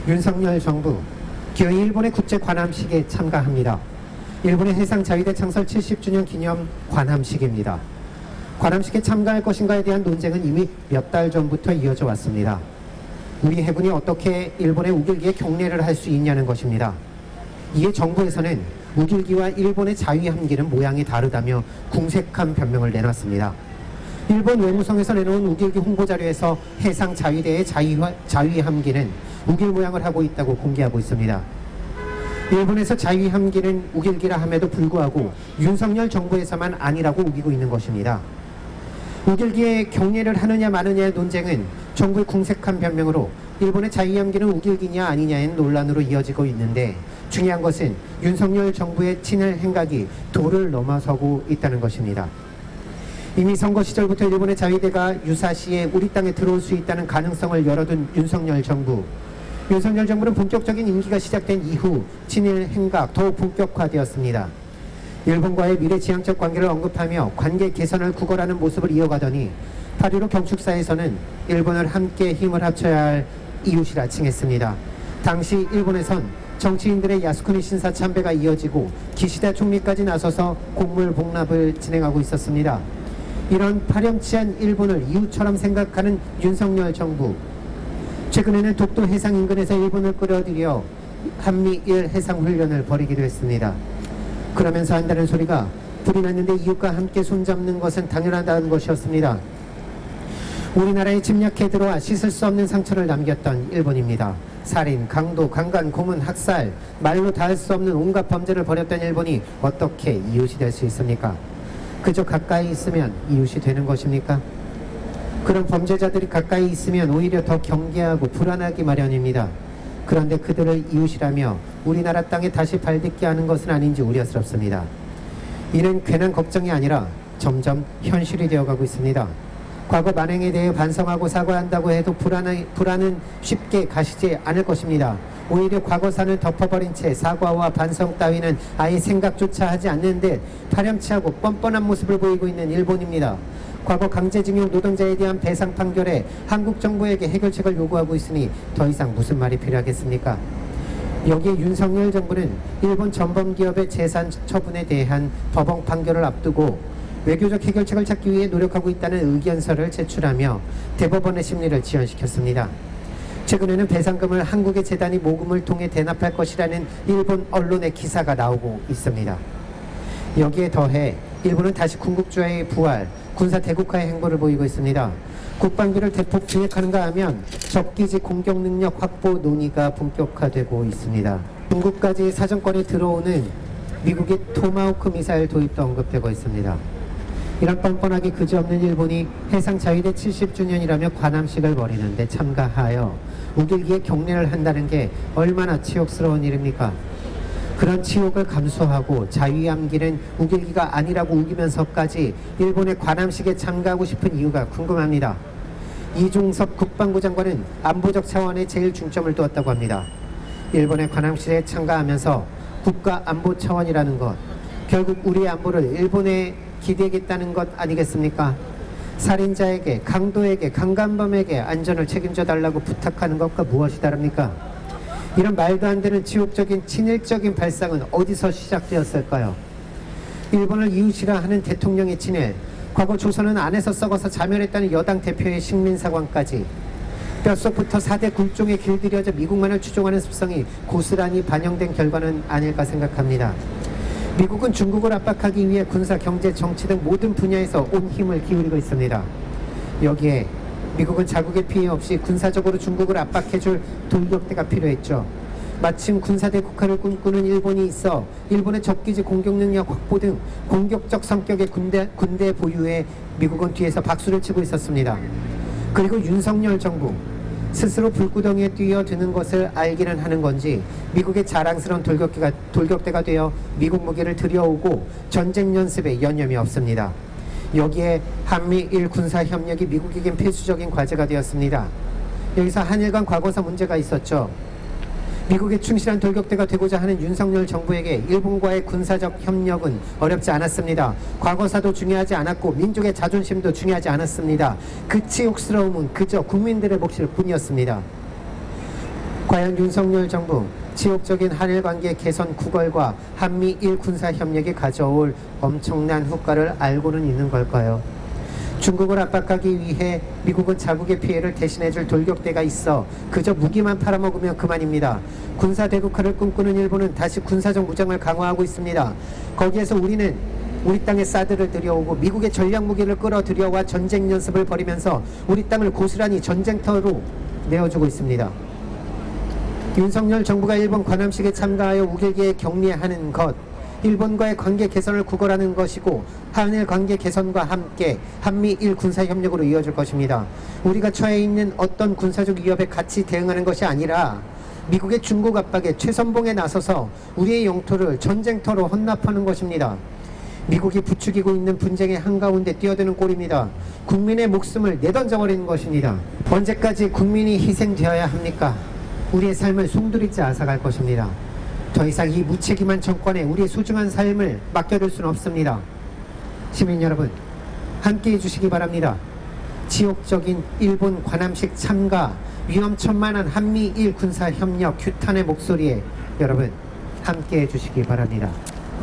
윤석열 정부 기어이 일본의 국제 관함식에 참가합니다. 일본의 해상자위대 창설 70주년 기념 관함식입니다. 관함식에 참가할 것인가에 대한 논쟁은 이미 몇 달 전부터 이어져 왔습니다. 우리 해군이 어떻게 일본의 우길기에 경례를 할 수 있냐는 것입니다. 이에 정부에서는 우길기와 일본의 자위함기는 모양이 다르다며 궁색한 변명을 내놨습니다. 일본 외무성에서 내놓은 우길기 홍보자료에서 해상자위대의 자위함기는 우길 모양을 하고 있다고 공개하고 있습니다. 일본에서 자위함기는 우길기라 함에도 불구하고 윤석열 정부에서만 아니라고 우기고 있는 것입니다. 우길기에 경례를 하느냐 마느냐의 논쟁은 정부의 궁색한 변명으로 일본의 자위함기는 우길기냐 아니냐의 논란으로 이어지고 있는데, 중요한 것은 윤석열 정부의 친일 행각이 도를 넘어서고 있다는 것입니다. 이미 선거 시절부터 일본의 자위대가 유사시에 우리 땅에 들어올 수 있다는 가능성을 열어둔 윤석열 정부. 윤석열 정부는 본격적인 임기가 시작된 이후 친일 행각 더욱 본격화되었습니다. 일본과의 미래지향적 관계를 언급하며 관계 개선을 구걸하는 모습을 이어가더니 8.15 경축사에서는 일본을 함께 힘을 합쳐야 할 이웃이라 칭했습니다. 당시 일본에선 정치인들의 야스쿠니 신사 참배가 이어지고 기시다 총리까지 나서서 곡물 복납을 진행하고 있었습니다. 이런 파렴치한 일본을 이웃처럼 생각하는 윤석열 정부. 최근에는 독도 해상 인근에서 일본을 끌어들여 한미일 해상훈련을 벌이기도 했습니다. 그러면서 한다는 소리가 불이 났는데 이웃과 함께 손잡는 것은 당연하다는 것이었습니다. 우리나라에 침략해 들어와 씻을 수 없는 상처를 남겼던 일본입니다. 살인, 강도, 강간, 고문, 학살, 말로 닿을 수 없는 온갖 범죄를 벌였던 일본이 어떻게 이웃이 될 수 있습니까? 그저 가까이 있으면 이웃이 되는 것입니까? 그런 범죄자들이 가까이 있으면 오히려 더 경계하고 불안하기 마련입니다. 그런데 그들을 이웃이라며 우리나라 땅에 다시 발딛게 하는 것은 아닌지 우려스럽습니다. 이는 괜한 걱정이 아니라 점점 현실이 되어가고 있습니다. 과거 만행에 대해 반성하고 사과한다고 해도 불안은 쉽게 가시지 않을 것입니다. 오히려 과거사는 덮어버린 채 사과와 반성 따위는 아예 생각조차 하지 않는데 파렴치하고 뻔뻔한 모습을 보이고 있는 일본입니다. 과거 강제징용 노동자에 대한 배상 판결에 한국 정부에게 해결책을 요구하고 있으니 더 이상 무슨 말이 필요하겠습니까? 여기에 윤석열 정부는 일본 전범기업의 재산 처분에 대한 법원 판결을 앞두고 외교적 해결책을 찾기 위해 노력하고 있다는 의견서를 제출하며 대법원의 심리를 지연시켰습니다. 최근에는 배상금을 한국의 재단이 모금을 통해 대납할 것이라는 일본 언론의 기사가 나오고 있습니다. 여기에 더해 일본은 다시 군국주의의 부활, 군사 대국화의 행보를 보이고 있습니다. 국방비를 대폭 증액하는가 하면 적기지 공격 능력 확보 논의가 본격화되고 있습니다. 중국까지 사정권에 들어오는 미국의 토마호크 미사일 도입도 언급되고 있습니다. 이런 뻔뻔하게 그지없는 일본이 해상자위대 70주년이라며 관함식을 벌이는데 참가하여 우길기에 경례를 한다는 게 얼마나 치욕스러운 일입니까? 그런 치욕을 감수하고 자위함기는 우길기가 아니라고 우기면서까지 일본의 관함식에 참가하고 싶은 이유가 궁금합니다. 이중섭 국방부 장관은 안보적 차원에 제일 중점을 두었다고 합니다. 일본의 관함식에 참가하면서 국가 안보 차원이라는 것, 결국 우리의 안보를 일본에 기대겠다는 것 아니겠습니까? 살인자에게, 강도에게, 강간범에게 안전을 책임져 달라고 부탁하는 것과 무엇이 다릅니까? 이런 말도 안 되는 지옥적인 친일적인 발상은 어디서 시작되었을까요? 일본을 이웃이라 하는 대통령의 친일, 과거 조선은 안에서 썩어서 자멸했다는 여당 대표의 식민사관까지 뼛속부터 4대 굴종에 길들여져 미국만을 추종하는 습성이 고스란히 반영된 결과는 아닐까 생각합니다. 미국은 중국을 압박하기 위해 군사, 경제, 정치 등 모든 분야에서 온 힘을 기울이고 있습니다. 여기에 미국은 자국의 피해 없이 군사적으로 중국을 압박해줄 돌격대가 필요했죠. 마침 군사대국화를 꿈꾸는 일본이 있어 일본의 적기지 공격 능력 확보 등 공격적 성격의 군대 보유에 미국은 뒤에서 박수를 치고 있었습니다. 그리고 윤석열 정부 스스로 불구덩이에 뛰어드는 것을 알기는 하는 건지 미국의 자랑스러운 돌격대가 되어 미국 무기를 들여오고 전쟁 연습에 여념이 없습니다. 여기에 한미일 군사협력이 미국에겐 필수적인 과제가 되었습니다. 여기서 한일 간 과거사 문제가 있었죠. 미국의 충실한 돌격대가 되고자 하는 윤석열 정부에게 일본과의 군사적 협력은 어렵지 않았습니다. 과거사도 중요하지 않았고 민족의 자존심도 중요하지 않았습니다. 그 치욕스러움은 그저 국민들의 몫일 뿐이었습니다. 과연 윤석열 정부 지속적인 한일 관계 개선 구걸과 한미일 군사 협력이 가져올 엄청난 효과를 알고는 있는 걸까요? 중국을 압박하기 위해 미국은 자국의 피해를 대신해줄 돌격대가 있어 그저 무기만 팔아먹으면 그만입니다. 군사 대국화를 꿈꾸는 일본은 다시 군사적 무장을 강화하고 있습니다. 거기에서 우리는 우리 땅에 사드를 들여오고 미국의 전략 무기를 끌어들여와 전쟁 연습을 벌이면서 우리 땅을 고스란히 전쟁터로 내어주고 있습니다. 윤석열 정부가 일본 관함식에 참가하여 우길기에 격리하는 것, 일본과의 관계 개선을 구걸하는 것이고 한일 관계 개선과 함께 한미일 군사협력으로 이어질 것입니다. 우리가 처해 있는 어떤 군사적 위협에 같이 대응하는 것이 아니라 미국의 중국 압박에 최선봉에 나서서 우리의 영토를 전쟁터로 헌납하는 것입니다. 미국이 부추기고 있는 분쟁의 한가운데 뛰어드는 꼴입니다. 국민의 목숨을 내던져버리는 것입니다. 언제까지 국민이 희생되어야 합니까? 우리의 삶을 송두리째 앗아갈 것입니다. 더 이상 이 무책임한 정권에 우리의 소중한 삶을 맡겨둘 수는 없습니다. 시민 여러분, 함께해 주시기 바랍니다. 지옥적인 일본 관함식 참가, 위험천만한 한미일 군사협력 규탄의 목소리에 여러분 함께해 주시기 바랍니다.